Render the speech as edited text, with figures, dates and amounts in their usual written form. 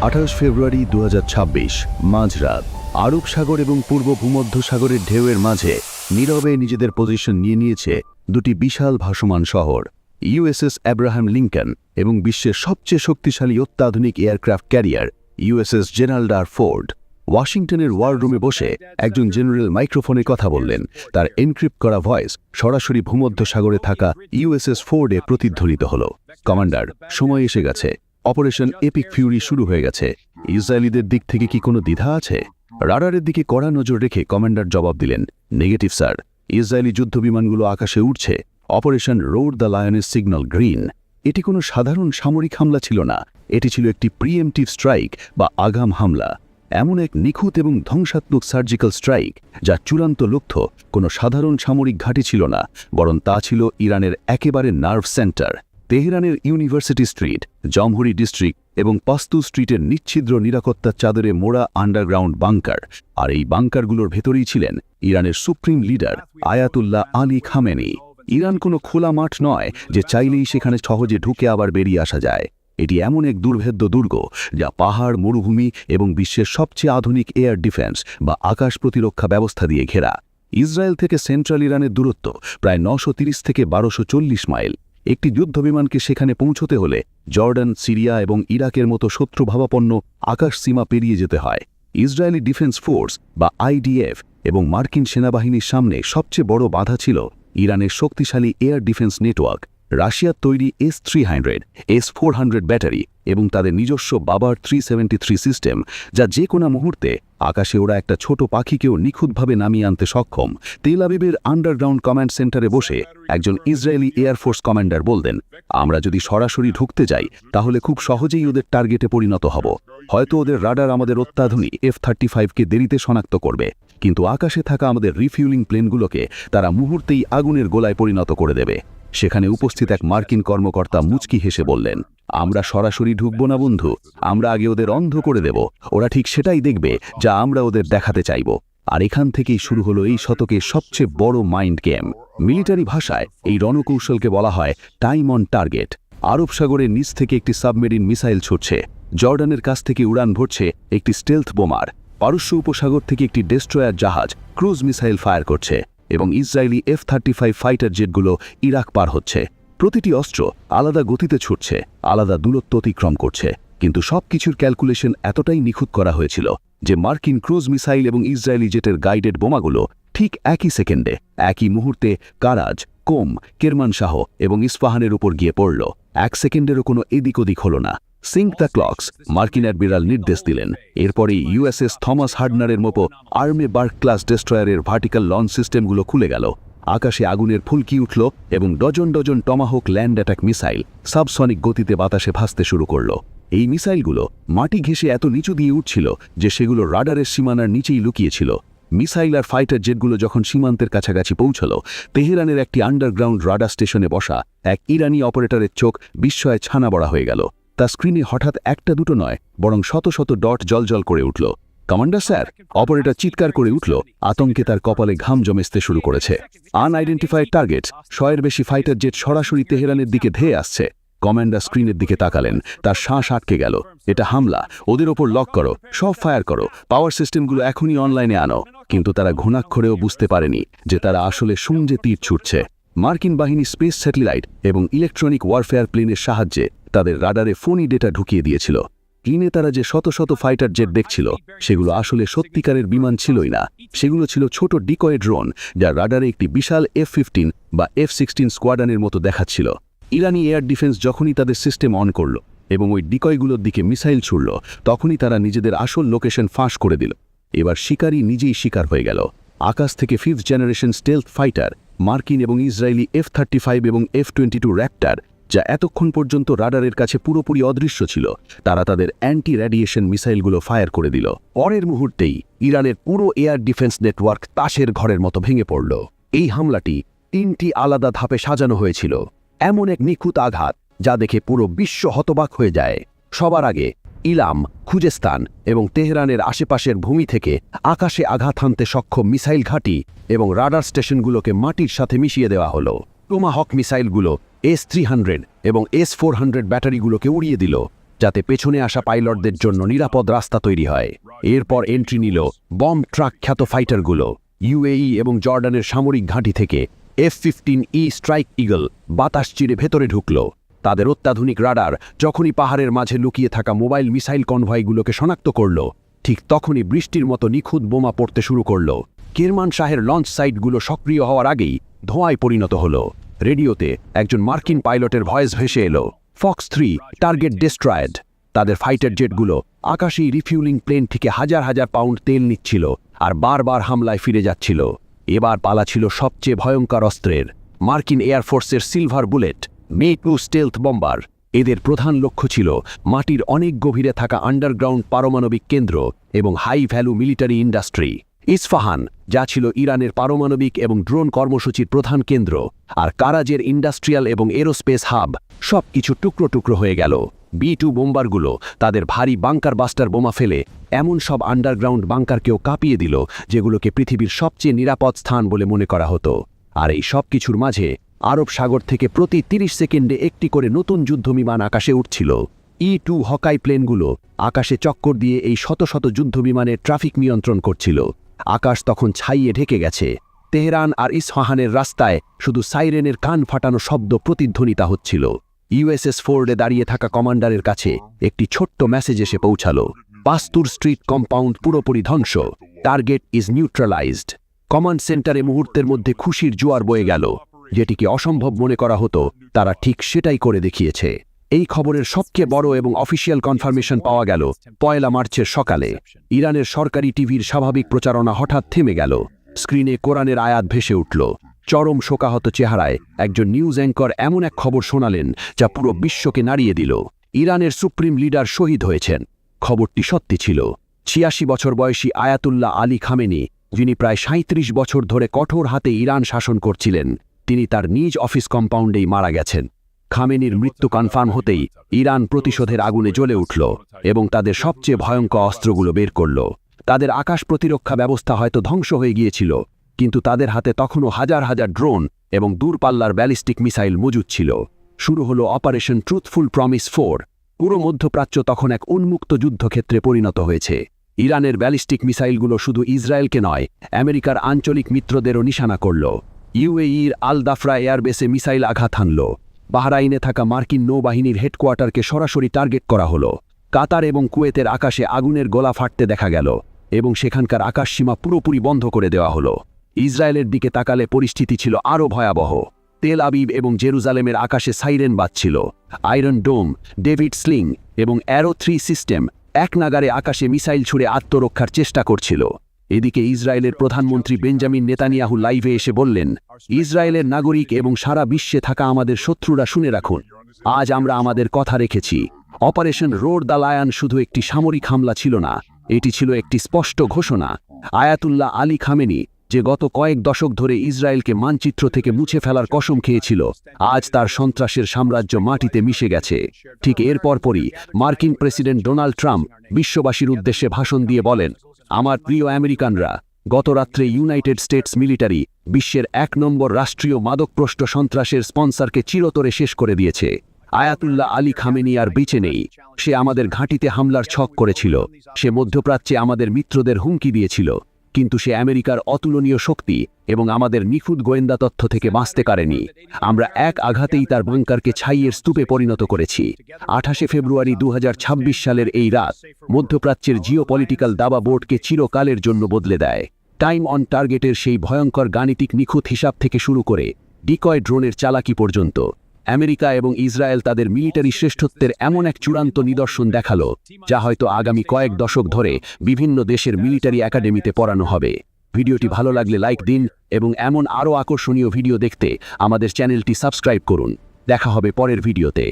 28 ফেব্রুয়ারি 2026 মাঝরাত আরব সাগর এবং পূর্ব ভূমধ্যসাগরের ঢেউয়ের মাঝে নীরবে নিজেদের পজিশন নিয়ে নিয়েছে দুটি বিশাল ভাসমান শহর, ইউএসএস অ্যাব্রাহাম লিঙ্কন এবং বিশ্বের সবচেয়ে শক্তিশালী অত্যাধুনিক aircraft carrier USS Gerald R Ford. ওয়াশিংটনের ওয়ার রুমে বসে একজন জেনারেল মাইক্রোফোনে কথা বললেন। তার এনক্রিপ্ট করা ভয়েস সরাসরি ভূমধ্যসাগরে থাকা ইউএসএস ফোর্ডে প্রতিধ্বনিত হল। কমান্ডার, সময় এসে গেছে। অপারেশন এপিক ফিউরি শুরু হয়ে গেছে। ইসরায়েলিদের দিক থেকে কি কোনো দ্বিধা আছে? রাডারের দিকে কড়া নজর রেখে কমান্ডার জবাব দিলেন, নেগেটিভ স্যার। ইসরায়েলি যুদ্ধবিমানগুলো আকাশে উঠছে। অপারেশন রোড দ্য লায়নের সিগন্যাল গ্রিন। এটি কোনো সাধারণ সামরিক হামলা ছিল না, এটি ছিল একটি প্রিএমটিভ স্ট্রাইক বা আগাম হামলা। এমন এক নিখুঁত এবং ধ্বংসাত্মক সার্জিক্যাল স্ট্রাইক যার চূড়ান্ত লক্ষ্য কোনো সাধারণ সামরিক ঘাঁটি ছিল না, বরং তা ছিল ইরানের একেবারে নার্ভ সেন্টার। তেহরানের ইউনিভার্সিটি স্ট্রিট, জমহুরি ডিস্ট্রিক্ট এবং পাস্তু স্ট্রিটের নিচ্ছিদ্র নিরাপত্তার চাদরে মোড়া আন্ডারগ্রাউন্ড বাংকার। আর এই বাংকারগুলোর ভেতরেই ছিলেন ইরানের supreme leader Ayatollah Ali Khamenei. Iran কোনো খোলা মাঠ নয় যে চাইলেই সেখানে সহজে ঢুকে আবার বেরিয়ে আসা যায়। এটি এমন এক দুর্ভেদ্য দুর্গ যা পাহাড়, মরুভূমি এবং বিশ্বের সবচেয়ে আধুনিক এয়ার ডিফেন্স বা আকাশ প্রতিরক্ষা ব্যবস্থা দিয়ে ঘেরা। ইসরায়েল থেকে সেন্ট্রাল ইরানের দূরত্ব প্রায় 930 থেকে 1240 মাইল। একটি যুদ্ধবিমানকে সেখানে পৌঁছতে হলে জর্ডান, সিরিয়া এবং ইরাকের মতো শত্রুভাবাপন্ন আকাশ সীমা পেরিয়ে যেতে হয়। ইসরায়েলি ডিফেন্স ফোর্স বা আইডিএফ এবং মার্কিন সেনাবাহিনীর সামনে সবচেয়ে বড় বাধা ছিল ইরানের শক্তিশালী এয়ার ডিফেন্স নেটওয়ার্ক, রাশিয়ার তৈরি S-300, S-400 ব্যাটারি এবং তাদের নিজস্ব বাবার 373 সিস্টেম, যা যে কোনো মুহূর্তে আকাশে ওরা একটা ছোট পাখিকেও নিখুঁতভাবে নামিয়ে আনতে সক্ষম। তেল আবিবের আন্ডারগ্রাউন্ড কমান্ড সেন্টারে বসে একজন ইসরায়েলি এয়ারফোর্স কমান্ডার বলতেন, আমরা যদি সরাসরি ঢুকতে যাই তাহলে খুব সহজেই ওদের টার্গেটে পরিণত হব। হয়তো ওদের রাডার আমাদের অত্যাধুনিক F-35কে দেরিতে শনাক্ত করবে, কিন্তু আকাশে থাকা আমাদের রিফিউলিং প্লেনগুলোকে তারা মুহূর্তেই আগুনের গোলায় পরিণত করে দেবে। সেখানে উপস্থিত এক মার্কিন কর্মকর্তা মুচকি হেসে বললেন, আমরা সরাসরি ঢুকব না বন্ধু, আমরা আগে ওদের অন্ধ করে দেব। ওরা ঠিক সেটাই দেখবে যা আমরা ওদের দেখাতে চাইব। আর এখান থেকেই শুরু হলো এই শতকের সবচেয়ে বড় মাইন্ড গেম। মিলিটারি ভাষায় এই রণকৌশলকে বলা হয় টাইম অন টার্গেট। আরব সাগরের নিচ থেকে একটি সাবমেরিন মিসাইল ছুটছে, জর্ডানের কাছ থেকে উড়ান ভরছে একটি স্টেলথ বোমার, পারস্য উপসাগর থেকে একটি ডেস্ট্রয়ার জাহাজ ক্রুজ মিসাইল ফায়ার করছে এবং ইসরায়েলি F-35 ফাইটার জেটগুলো ইরাক পার হচ্ছে। প্রতিটি অস্ত্র আলাদা গতিতে ছুটছে, আলাদা দূরত্ব অতিক্রম করছে, কিন্তু সবকিছুর ক্যালকুলেশন এতটাই নিখুঁত করা হয়েছিল যে মার্কিন ক্রুজ মিসাইল এবং ইসরায়েলি জেটের গাইডেড বোমাগুলো ঠিক একই সেকেন্ডে, একই মুহূর্তে কারাজ, কোম, কেরমানশাহ এবং ইস্পাহানের উপর গিয়ে পড়ল। 1 সেকেন্ডেরও কোনো এদিক ওদিক হল না। সিঙ্ক দ্য ক্লকস, মার্কিন অ্যাডমিরাল নির্দেশ দিলেন। এরপরেই ইউএসএস থমাস হার্ডনারের মতো আর্মে বার্ক ক্লাস ডেস্ট্রয়ারের ভার্টিক্যাল লঞ্চ সিস্টেমগুলো খুলে গেল। আকাশে আগুনের ফুলকি উঠল এবং dozen dozen Tomahawk land attack missile subsonic গতিতে বাতাসে ভাসতে শুরু করল। এই মিসাইলগুলো মাটি ঘেঁষে এত নিচু দিয়ে উঠছিল যে সেগুলো রাডারের সীমানার নিচেই লুকিয়েছিল। মিসাইল আর ফাইটার জেটগুলো যখন সীমান্তের কাছাকাছি পৌঁছল, তেহরানের একটি আন্ডারগ্রাউন্ড রাডার স্টেশনে বসা এক ইরানি অপারেটরের চোখ বিস্ময়ে ছানা বড়া হয়ে গেল। তার স্ক্রিনে হঠাৎ একটা দুটো নয়, বরং শত শত ডট জলজল করে উঠল। কমান্ডার স্যার, অপারেটর চিৎকার করে উঠল। আতঙ্কে তার কপালে ঘাম জমেতে শুরু করেছে। আনআইডেন্টিফাইড টার্গেটস, 100-এর বেশি ফাইটার জেট সরাসরি তেহরানের দিকে ধেয়ে আসছে। কমান্ডার স্ক্রিনের দিকে তাকালেন, তার শ্বাস আটকে গেল। এটা হামলা, ওদের ওপর লক করো, সব ফায়ার করো, পাওয়ার সিস্টেমগুলো এখনই অনলাইনে আনো। কিন্তু তারা ঘুণাক্ষরেও বুঝতে পারেনি যে তারা আসলে শূন্যে তীর ছুটছে। মার্কিন বাহিনী স্পেস স্যাটেলাইট এবং ইলেকট্রনিক ওয়ারফেয়ার প্লেনের সাহায্যে তাদের রাডারে ফোনি ডেটা ঢুকিয়ে দিয়েছিল। কিনে তারা যে শত শত ফাইটার জেট দেখছিল, সেগুলো আসলে সত্যিকারের বিমান ছিলই না। সেগুলো ছিল ছোট ডিকয় ড্রোন, যা রাডারে একটি বিশাল F-15 বা F-16 স্কোয়াড্রনের মতো দেখাচ্ছিল। ইরানি এয়ার ডিফেন্স যখনই তাদের সিস্টেম অন করল এবং ওই ডিকয়গুলোর দিকে মিসাইল ছুড়ল, তখনই তারা নিজেদের আসল লোকেশন ফাঁস করে দিল। এবার শিকারী নিজেই শিকার হয়ে গেল। আকাশ থেকে 5th জেনারেশন স্টেলথ ফাইটার, মার্কিন এবং ইসরায়েলি F-35 এবং F-22 র্যাপ্টার, যা এতক্ষণ পর্যন্ত রাডারের কাছে পুরোপুরি অদৃশ্য ছিল, তারা তাদের অ্যান্টি রেডিয়েশন মিসাইলগুলো ফায়ার করে দিল। পরের মুহূর্তেই ইরানের পুরো এয়ার ডিফেন্স নেটওয়ার্ক তাসের ঘরের মতো ভেঙে পড়ল। এই হামলাটি 3টি আলাদা ধাপে সাজানো হয়েছিল, এমন এক নিখুঁত আঘাত যা দেখে পুরো বিশ্ব হতবাক হয়ে যায়। সবার আগে ইলাম, খুজেস্তান এবং তেহরানের আশেপাশের ভূমি থেকে আকাশে আঘাত হানতে সক্ষম মিসাইল ঘাঁটি এবং রাডার স্টেশনগুলোকে মাটির সাথে মিশিয়ে দেওয়া হলো। টোমাহক মিসাইলগুলো S-300 এবং S-400 ব্যাটারিগুলোকে উড়িয়ে দিল। যাতে পেছনে আসা পাইলটদের জন্য নিরাপদ রাস্তা তৈরি হয়। এরপর এন্ট্রি নিল বম্ব ট্রাক খ্যাত ফাইটারগুলো। ইউএই এবং জর্ডানের সামরিক ঘাঁটি থেকে F-15E স্ট্রাইক ইগল বাতাস চিরে ভেতরে ঢুকল। তাদের অত্যাধুনিক রাডার যখনই পাহাড়ের মাঝে লুকিয়ে থাকা মোবাইল মিসাইল কনভয়গুলোকে শনাক্ত করল, ঠিক তখনই বৃষ্টির মতো নিখুঁত বোমা পড়তে শুরু করল। কেরমানশাহের লঞ্চ সাইটগুলো সক্রিয় হওয়ার আগেই ধোঁয়ায় পরিণত হল। রেডিওতে একজন মার্কিন পাইলটের ভয়েস ভেসে এলো, ফক্স 3 টার্গেট ডিস্ট্রয়েড। তাদের ফাইটার জেটগুলো আকাশেই রিফিউলিং প্লেন থেকে হাজার হাজার পাউন্ড তেল নিচ্ছিল আর বারবার হামলায় ফিরে যাচ্ছিল। এবার পালা ছিল সবচেয়ে ভয়ঙ্কর অস্ত্রের, মার্কিন এয়ারফোর্সের সিলভার বুলেট মে-2 স্টেলথ বম্বার। এদের প্রধান লক্ষ্য ছিল মাটির অনেক গভীরে থাকা আন্ডারগ্রাউন্ড পারমাণবিক কেন্দ্র এবং high value military industry. Isfahan, যা ছিল ইরানের পারমাণবিক এবং ড্রোন কর্মসূচির প্রধান কেন্দ্র, আর কারাজের ইন্ডাস্ট্রিয়াল এবং এরোস্পেস হাব, সব কিছু টুকরো টুকরো হয়ে গেল। B-2 বোম্বারগুলো তাদের ভারী বাংকার বাস্টার বোমা ফেলে এমন সব আন্ডারগ্রাউন্ড বাংকারকেও কাঁপিয়ে দিল যেগুলোকে পৃথিবীর সবচেয়ে নিরাপদ স্থান বলে মনে করা হতো। আর এই সব কিছুর মাঝে আরব সাগর থেকে প্রতি 30 সেকেন্ডে একটি করে নতুন যুদ্ধবিমান আকাশে উঠছিল। E-2 হকাই প্লেনগুলো আকাশে চক্কর দিয়ে এই শত শত যুদ্ধবিমানের ট্রাফিক নিয়ন্ত্রণ করছিল। আকাশ তখন ছাইয়ে ঢেকে গেছে। তেহরান আর ইস্ফাহানের রাস্তায় শুধু সাইরেনের কান ফাটানো শব্দ প্রতিধ্বনিতা হচ্ছিল। USS ফোর্ডে দাঁড়িয়ে থাকা কমান্ডারের কাছে একটি ছোট্ট মেসেজ এসে পৌঁছালো, পাস্তুর স্ট্রিট কম্পাউন্ড পুরোপুরি ধ্বংস, টার্গেট ইজ নিউট্রালাইজড। কমান্ড সেন্টারে মুহূর্তের মধ্যে খুশির জোয়ার বয়ে গেল। যেটিকে অসম্ভব মনে করা হতো, তারা ঠিক সেটাই করে দেখিয়েছে। এই খবরের সবচেয়ে বড় এবং অফিসিয়াল কনফার্মেশন পাওয়া গেল 1 মার্চের সকালে। ইরানের সরকারি টিভির স্বাভাবিক প্রচারণা হঠাৎ থেমে গেল। স্ক্রিনে কোরআনের আয়াত ভেসে উঠল। চরম শোকাহত চেহারায় একজন নিউজ অ্যাঙ্কর এমন এক খবর শোনালেন যা পুরো বিশ্বকে নাড়িয়ে দিল। ইরানের সুপ্রিম লিডার শহীদ হয়েছেন। খবরটি সত্যি ছিল। 86 বছর বয়সী আয়াতুল্লাহ আলী খামেনি, যিনি প্রায় 37 বছর ধরে কঠোর হাতে ইরান শাসন করছিলেন, তিনি তার নিজ অফিস কম্পাউন্ডেই মারা গেছেন। খামেনির মৃত্যু কনফার্ম হতেই ইরান প্রতিশোধের আগুনে জ্বলে উঠল এবং তাদের সবচেয়ে ভয়ঙ্কর অস্ত্রগুলো বের করল। তাদের আকাশ প্রতিরক্ষা ব্যবস্থা হয়তো ধ্বংস হয়ে গিয়েছিল, কিন্তু তাদের হাতে তখনও হাজার হাজার ড্রোন এবং দূরপাল্লার ব্যালিস্টিক মিসাইল মজুদ ছিল। শুরু হলো অপারেশন ট্রুথফুল প্রমিস 4। পুরো মধ্যপ্রাচ্য তখন এক উন্মুক্ত যুদ্ধক্ষেত্রে পরিণত হয়েছে। ইরানের ব্যালিস্টিক মিসাইলগুলো শুধু ইসরায়েলকে নয়, আমেরিকার আঞ্চলিক মিত্রদেরও নিশানা করল। ইউএইর আল দাফরা এয়ারবেসে মিসাইল আঘাত হানল। বাহরাইনে থাকা মার্কিন নৌবাহিনীর হেডকোয়ার্টারকে সরাসরি টার্গেট করা হলো। কাতার এবং কুয়েতের আকাশে আগুনের গোলা ফাটতে দেখা গেল এবং সেখানকার আকাশসীমা পুরোপুরি বন্ধ করে দেওয়া হলো। ইসরায়েলের দিকে তাকালে পরিস্থিতি ছিল আরও ভয়াবহ। তেল আবিব এবং জেরুজালেমের আকাশে সাইরেন বাজছিল। আয়রন ডোম, ডেভিড স্লিং এবং অ্যারো 3 সিস্টেম এক নাগারে আকাশে মিসাইল ছুড়ে আত্মরক্ষার চেষ্টা করছিল। এদিকে ইসরায়েলের প্রধানমন্ত্রী বেঞ্জামিন নেতানিয়াহু লাইভে এসে বললেন, ইসরায়েলের নাগরিক এবং সারা বিশ্বে থাকা আমাদের শত্রুরা শুনে রাখুন, আজ আমরা আমাদের কথা রেখেছি। অপারেশন রোড দ্য লায়ন শুধু একটি সামরিক হামলা ছিল না, এটি ছিল একটি স্পষ্ট ঘোষণা। আয়াতুল্লাহ আলী খামেনি, যে গত কয়েক দশক ধরে ইসরায়েলকে মানচিত্র থেকে মুছে ফেলার কসম খেয়েছিল, আজ তার সন্ত্রাসের সাম্রাজ্য মাটিতে মিশে গেছে। ঠিক এর পরপরই মার্কিন প্রেসিডেন্ট ডোনাল্ড ট্রাম্প বিশ্ববাসীর উদ্দেশ্যে ভাষণ দিয়ে বলেন, আমার প্রিয় আমেরিকানরা, গত রাত্রে ইউনাইটেড স্টেটস মিলিটারি বিশ্বের 1 নম্বর রাষ্ট্রীয় মাদকপ্রষ্ট সন্ত্রাসের স্পন্সরকে চিরতরে শেষ করে দিয়েছে। আয়াতুল্লাহ আলী খামেনি আর বেঁচে নেই। সে আমাদের ঘাঁটিতে হামলার ছক করেছিল, সে মধ্যপ্রাচ্যে আমাদের মিত্রদের হুমকি দিয়েছিল, কিন্তু সে আমেরিকার অতুলনীয় শক্তি এবং আমাদের নিখুঁত গোয়েন্দা তথ্য থেকে বাঁচতে পারেনি। আমরা এক আঘাতেই তার বাংকারকে ছাইয়ের স্তূপে পরিণত করেছি। 28 ফেব্রুয়ারি 2026 সালের এই রাত মধ্যপ্রাচ্যের জিওপলিটিক্যাল দাবা বোর্ডকে চিরকালের জন্য বদলে দেয়। টাইম অন টার্গেটের সেই ভয়ঙ্কর গাণিতিক নিখুঁত হিসাব থেকে শুরু করে ডিকয় ড্রোনের চালাকি পর্যন্ত, আমেরিকা এবং ইসরায়েল তাদের মিলিটারি শ্রেষ্ঠত্বের এমন এক চূড়ান্ত নিদর্শন দেখালো, যা হয়তো আগামী কয়েক দশক ধরে বিভিন্ন দেশের মিলিটারি একাডেমিতে পড়ানো হবে। ভিডিওটি ভালো লাগলে লাইক দিন এবং এমন আরও আকর্ষণীয় ভিডিও দেখতে আমাদের চ্যানেলটি সাবস্ক্রাইব করুন। দেখা হবে পরের ভিডিওতে।